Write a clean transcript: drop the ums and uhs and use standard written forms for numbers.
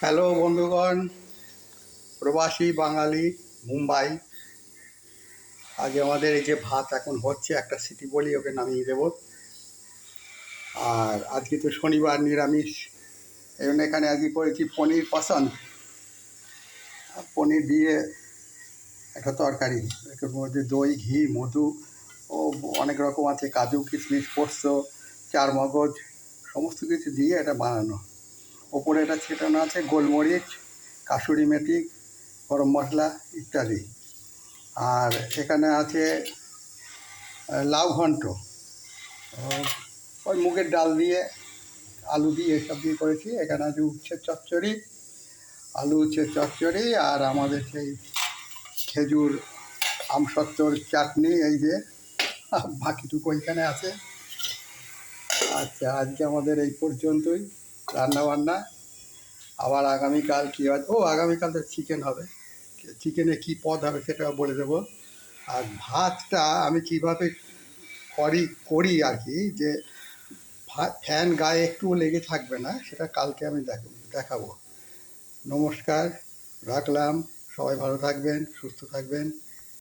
Hello বন্ধুগণ, প্রবাসী বাঙালি মুম্বাই। আজ আমাদের এই যে ভাত এখন হচ্ছে, একটা সিটি বলি ওকে নামিয়ে দেব। আর আজকে তো শনিবার, নিরামিষ। এই জন্য এখানে আজকে করেছি পনির পসন্দ, পনির দিয়ে একটা তরকারি। এর মধ্যে দই, ঘি, মধু ও অনেক রকম আছে, কাজু, কিশমিশ, পোস্ত, চার মগজ, সমস্ত কিছু দিয়ে এটা বানানো। ওপরে এটা ছেটানো আছে গোলমরিচ, কাসুরি মেথি, গরম মশলা ইত্যাদি। আর এখানে আছে লাউ ঘন্ট, ওই মুগের ডাল দিয়ে, আলু দিয়ে, এসব দিয়ে করেছি। এখানে আছে উচ্ছের চচ্চড়ি, আলু উচ্ছের চচ্চড়ি, আর আমাদের সেই খেজুর আমসত্ত্বর চাটনি। এই যে বাকিটুকু ওইখানে আছে। আচ্ছা, আজকে আমাদের এই পর্যন্তই রান্নাবান্না। আবার আগামীকাল কী হয়, আগামীকাল তো চিকেন হবে। চিকেনে কী পদ হবে সেটাও বলে দেবো। আর ভাতটা আমি কীভাবে করি আর কি, যে ফ্যান গায়ে একটুও লেগে থাকবে না, সেটা কালকে আমি দেখাবো। নমস্কার, রাখলাম। সবাই ভালো থাকবেন, সুস্থ থাকবেন।